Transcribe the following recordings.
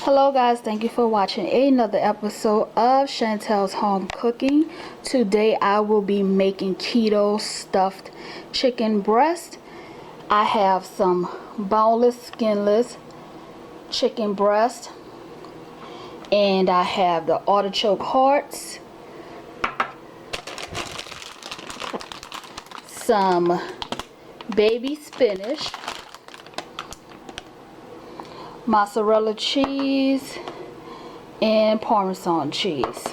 Hello guys, thank you for watching another episode of Chantel's Home Cooking. Today I will be making keto stuffed chicken breast. I have some boneless, skinless chicken breast, and I have the artichoke hearts, some baby spinach, mozzarella cheese, and Parmesan cheese.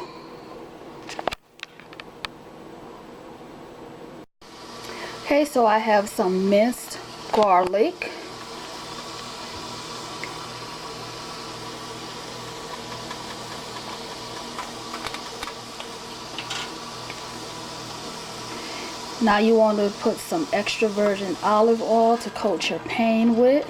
Okay, so I have some minced garlic, now you want to put some extra virgin olive oil to coat your pan with.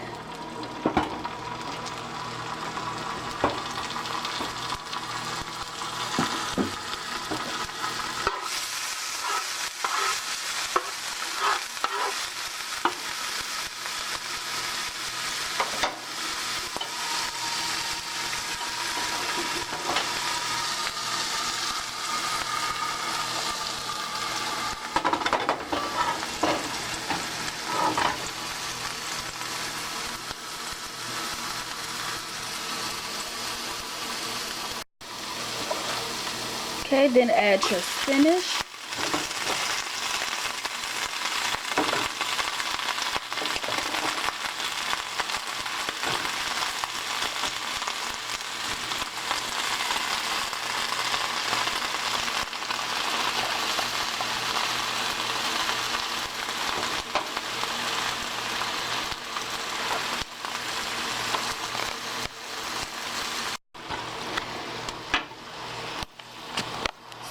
Okay, then add your spinach.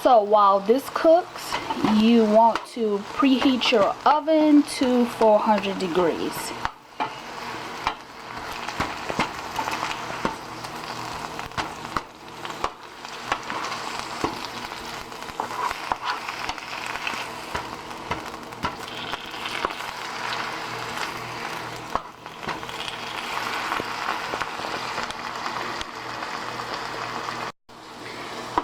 So while this cooks, you want to preheat your oven to 400 degrees.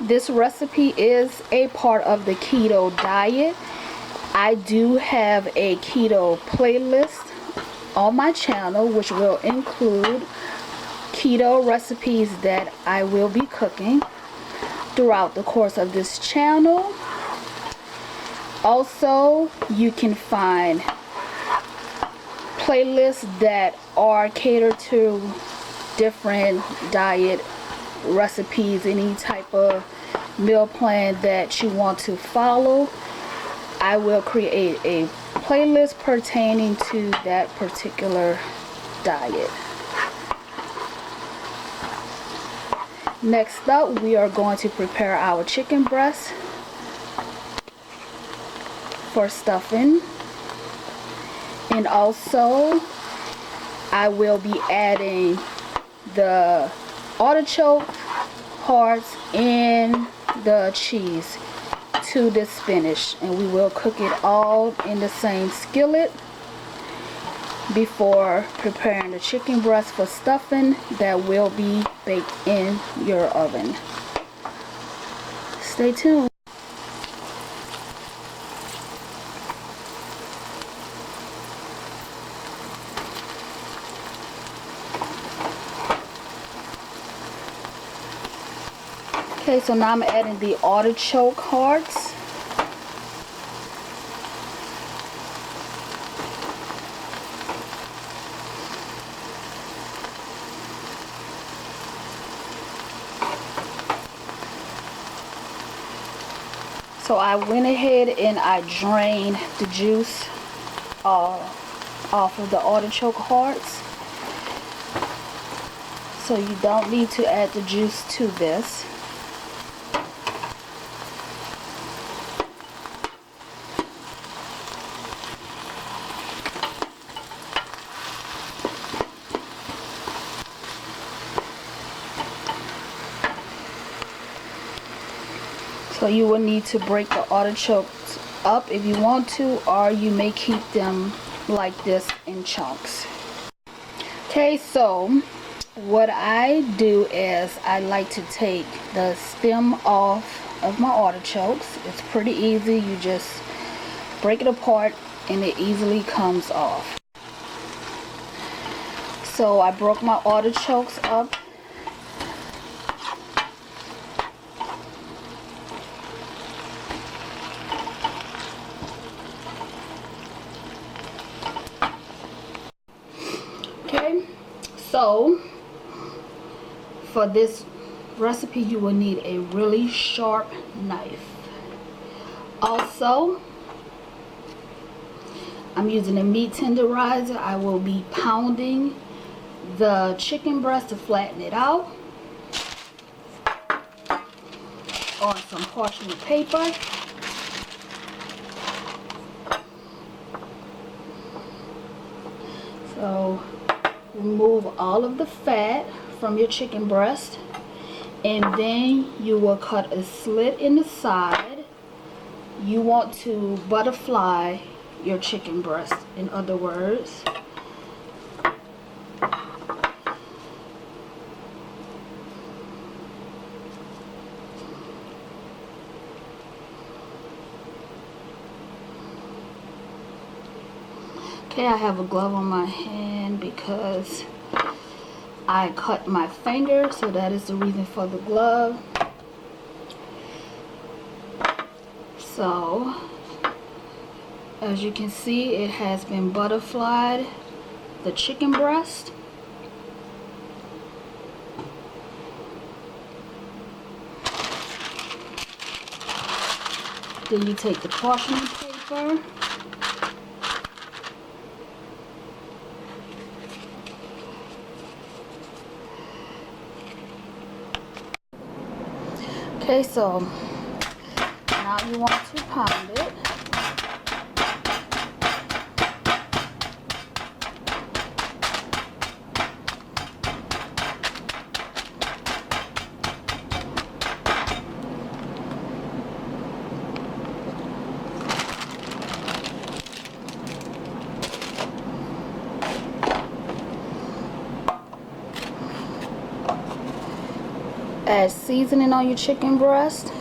This recipe is a part of the keto diet. I do have a keto playlist on my channel which will include keto recipes that I will be cooking throughout the course of this channel. Also, you can find playlists that are catered to different diet recipes, any type of meal plan that you want to follow. I will create a playlist pertaining to that particular diet. Next up, we are going to prepare our chicken breast for stuffing, and also I will be adding the artichoke hearts and the cheese to the spinach, and we will cook it all in the same skillet before preparing the chicken breast for stuffing that will be baked in your oven. Stay tuned. Okay, so now I'm adding the artichoke hearts. So I went ahead and I drained the juice off of the artichoke hearts. So you don't need to add the juice to this. So you will need to break the artichokes up if you want to, or you may keep them like this in chunks. Okay, so What I do is I like to take the stem off of my artichokes. It's pretty easy. You just break it apart and it easily comes off. So I broke my artichokes up. Okay, so for this recipe you will need a really sharp knife. Also, I'm using a meat tenderizer. I will be pounding the chicken breast to flatten it out on some parchment paper. So remove all of the fat from your chicken breast, and then you will cut a slit in the side. You want to butterfly your chicken breast, in other words. Okay, I have a glove on my hand because I cut my finger, so that is the reason for the glove. So, as you can see, it has been butterflied, the chicken breast. Then you take the parchment paper. Okay, so now you want to pound it. Add seasoning on your chicken breast.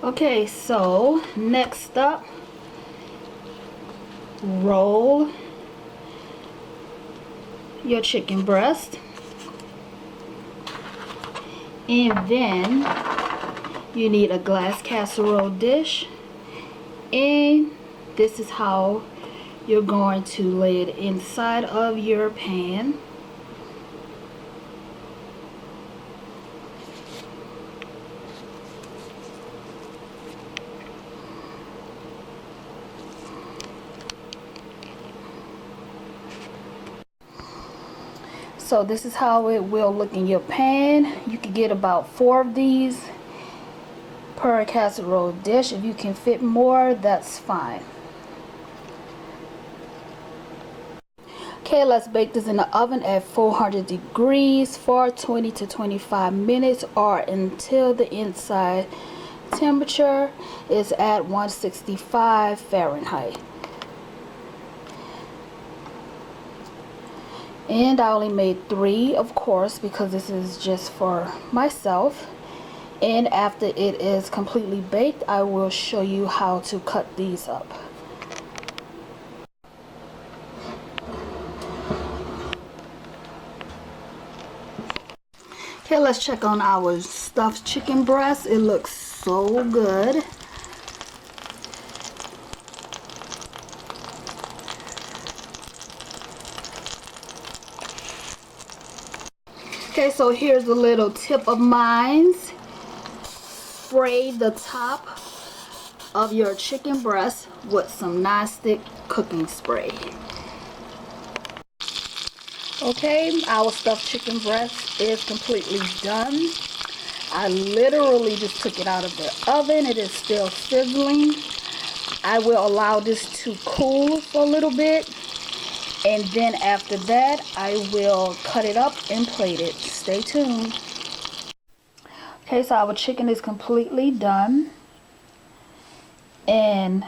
Okay, so next up, roll your chicken breast, and then you need a glass casserole dish, and this is how you're going to lay it inside of your pan. So this is how it will look in your pan. You can get about 4 of these per casserole dish. If you can fit more, that's fine. Okay, let's bake this in the oven at 400 degrees for 20 to 25 minutes, or until the inside temperature is at 165 Fahrenheit. And I only made 3, of course, because this is just for myself. And after it is completely baked, I will show you how to cut these up. Okay, let's check on our stuffed chicken breast. It looks so good. Okay, so here's a little tip of mine. Spray the top of your chicken breast with some non-stick cooking spray. Okay, our stuffed chicken breast is completely done. I literally just took it out of the oven. It is still sizzling. I will allow this to cool for a little bit, and then after that I will cut it up and plate it. Stay tuned. Okay, so our chicken is completely done, and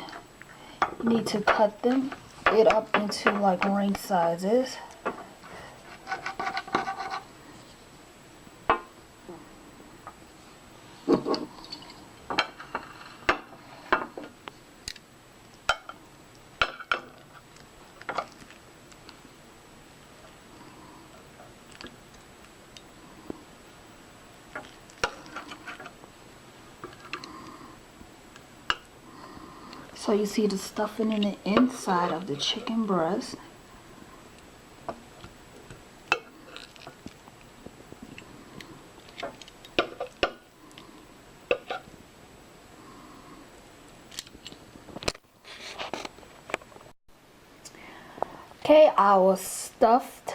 you need to cut it up into like ring sizes. So you see the stuffing in the inside of the chicken breast. Okay, our stuffed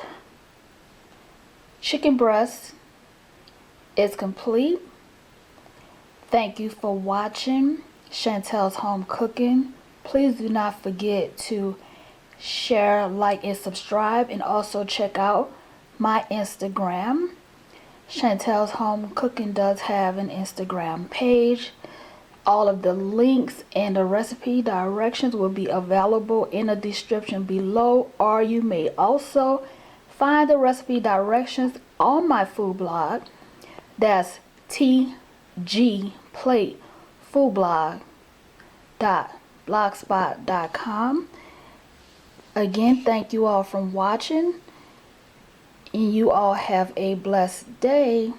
chicken breast is complete. Thank you for watching Chantel's Home Cooking. Please do not forget to share, like, and subscribe, and also check out my Instagram. Chantel's Home Cooking does have an Instagram page. All of the links and the recipe directions will be available in the description below, or you may also find the recipe directions on my food blog. That's tgplatefoodblog.blogspot.com. Again, thank you all for watching, and you all have a blessed day.